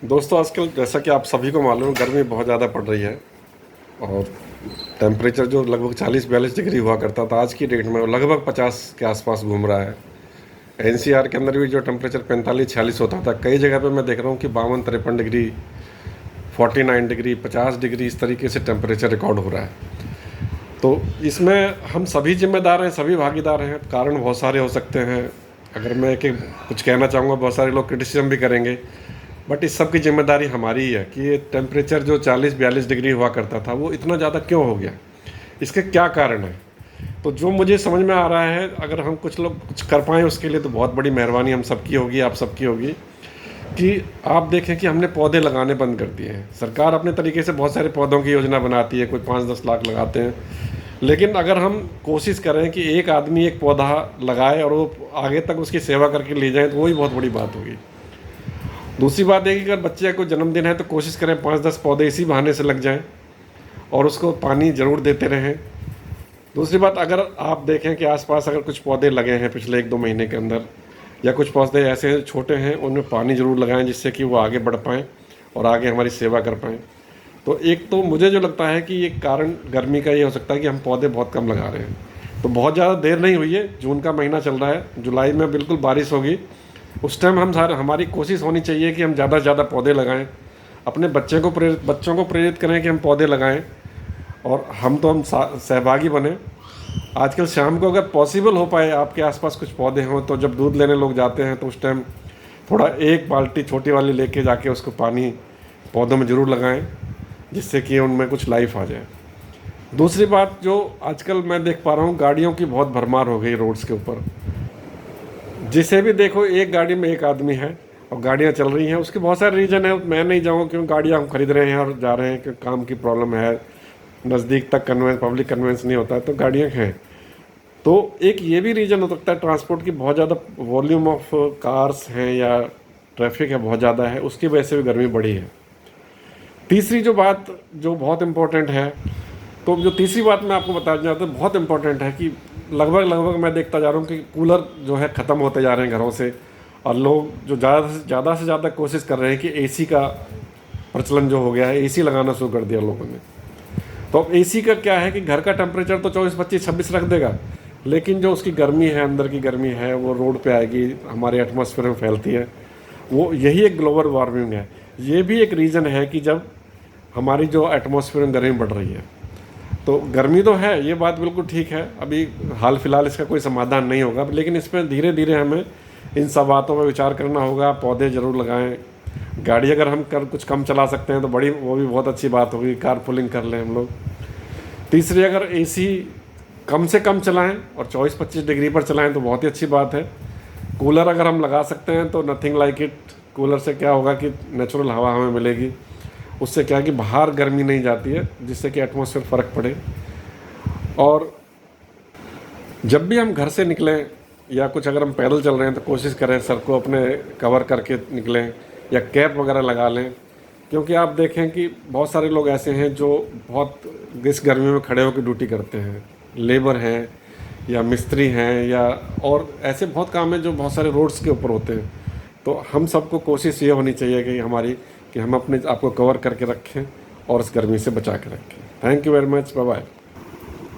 दोस्तों, आजकल जैसा कि आप सभी को मालूम है, गर्मी बहुत ज़्यादा पड़ रही है। और टेम्परेचर जो लगभग 40-42 डिग्री हुआ करता था, आज की डेट में वो लगभग 50 के आसपास घूम रहा है। एनसीआर के अंदर भी जो टेम्परेचर 45-46 होता था, कई जगह पे मैं देख रहा हूँ कि 52-53 डिग्री, 49 डिग्री, 50 डिग्री इस तरीके से टेम्परेचर रिकॉर्ड हो रहा है। तो इसमें हम सभी जिम्मेदार हैं, सभी भागीदार हैं। कारण बहुत सारे हो सकते हैं। अगर मैं कि कुछ कहना चाहूँगा, बहुत सारे लोग क्रिटिसिज्म भी करेंगे, बट इस सब की जिम्मेदारी हमारी ही है कि ये टेम्परेचर जो 40-42 डिग्री हुआ करता था वो इतना ज़्यादा क्यों हो गया, इसके क्या कारण है। तो जो मुझे समझ में आ रहा है, अगर हम कुछ लोग कुछ कर पाएँ उसके लिए तो बहुत बड़ी मेहरबानी हम सबकी होगी, आप सबकी होगी। कि आप देखें कि हमने पौधे लगाने बंद कर दिए हैं। सरकार अपने तरीके से बहुत सारे पौधों की योजना बनाती है, कोई 5-10 लाख लगाते हैं, लेकिन अगर हम कोशिश करें कि एक आदमी एक पौधा लगाए और वो आगे तक उसकी सेवा करके ले जाए, तो वही बहुत बड़ी बात होगी। दूसरी बात है कि अगर बच्चे को जन्मदिन है तो कोशिश करें 5-10 पौधे इसी बहाने से लग जाएं और उसको पानी ज़रूर देते रहें। दूसरी बात, अगर आप देखें कि आसपास अगर कुछ पौधे लगे हैं पिछले 1-2 महीने के अंदर, या कुछ पौधे ऐसे छोटे हैं, उनमें पानी ज़रूर लगाएं जिससे कि वो आगे बढ़ पाएँ और आगे हमारी सेवा कर पाएँ। तो एक तो मुझे जो लगता है कि ये कारण गर्मी का ये हो सकता है कि हम पौधे बहुत कम लगा रहे हैं। तो बहुत ज़्यादा देर नहीं हुई है, जून का महीना चल रहा है, जुलाई में बिल्कुल बारिश होगी। उस टाइम हमारी कोशिश होनी चाहिए कि हम ज़्यादा से ज़्यादा पौधे लगाएं, अपने बच्चों को प्रेरित करें कि हम पौधे लगाएं, और हम सहभागी बने। आजकल शाम को अगर पॉसिबल हो पाए, आपके आसपास कुछ पौधे हों, तो जब दूध लेने लोग जाते हैं तो उस टाइम थोड़ा एक बाल्टी छोटी वाली लेके जाके उसको पानी पौधों में ज़रूर लगाएं, जिससे कि उनमें कुछ लाइफ आ जाए। दूसरी बात, जो आजकल मैं देख पा रहा हूँ, गाड़ियों की बहुत भरमार हो गई रोड्स के ऊपर। जिसे भी देखो एक गाड़ी में एक आदमी है और गाड़ियाँ चल रही हैं। उसके बहुत सारे रीज़न है, मैं नहीं जाऊँगा क्यों। गाड़ियाँ हम खरीद रहे हैं और जा रहे हैं कि काम की प्रॉब्लम है, नज़दीक तक पब्लिक कन्वेंस नहीं होता है, तो गाड़ियाँ हैं। तो एक ये भी रीज़न हो सकता है ट्रांसपोर्ट की बहुत ज़्यादा वॉल्यूम ऑफ कार्स हैं या ट्रैफिक है बहुत ज़्यादा है, उसकी वजह से भी गर्मी बढ़ी है। तीसरी जो बात जो बहुत इम्पोर्टेंट है, तो जो तीसरी बात मैं आपको बताना चाहता हूँ बहुत इम्पोर्टेंट है कि लगभग मैं देखता जा रहा हूँ कि कूलर जो है ख़त्म होते जा रहे हैं घरों से, और लोग जो ज़्यादा से ज़्यादा कोशिश कर रहे हैं कि एसी का प्रचलन जो हो गया है, एसी लगाना शुरू कर दिया लोगों ने। तो अब एसी का क्या है कि घर का टेम्परेचर तो 24-25-26 रख देगा, लेकिन जो उसकी गर्मी है, अंदर की गर्मी है, वो रोड पे आएगी, हमारे एटमॉस्फेयर में फैलती है। वो यही एक ग्लोबल वार्मिंग है। ये भी एक रीज़न है कि जब हमारी जो एटमॉस्फेयर में गर्मी बढ़ रही है, तो गर्मी तो है, ये बात बिल्कुल ठीक है। अभी हाल फिलहाल इसका कोई समाधान नहीं होगा, लेकिन इसमें धीरे धीरे हमें इन सब बातों में विचार करना होगा। पौधे ज़रूर लगाएं। गाड़ी अगर हम कुछ कम चला सकते हैं तो वो भी बहुत अच्छी बात होगी, कार पुलिंग कर लें हम लोग। तीसरी, अगर एसी कम से कम चलाएं और 24-25 डिग्री पर चलाएं तो बहुत ही अच्छी बात है। कूलर अगर हम लगा सकते हैं तो नथिंग लाइक इट। कूलर से क्या होगा कि नेचुरल हवा हमें मिलेगी, उससे क्या है कि बाहर गर्मी नहीं जाती है, जिससे कि एटमॉस्फेयर फ़र्क पड़े। और जब भी हम घर से निकलें या कुछ अगर हम पैदल चल रहे हैं तो कोशिश करें सर को अपने कवर करके निकलें या कैप वगैरह लगा लें, क्योंकि आप देखें कि बहुत सारे लोग ऐसे हैं जो बहुत इस गर्मी में खड़े होकर ड्यूटी करते हैं, लेबर हैं या मिस्त्री हैं, या और ऐसे बहुत काम हैं जो बहुत सारे रोड्स के ऊपर होते हैं। तो हम सबको कोशिश ये होनी चाहिए कि हम अपने आप को कवर करके रखें और इस गर्मी से बचा के रखें। Thank you very much, bye bye.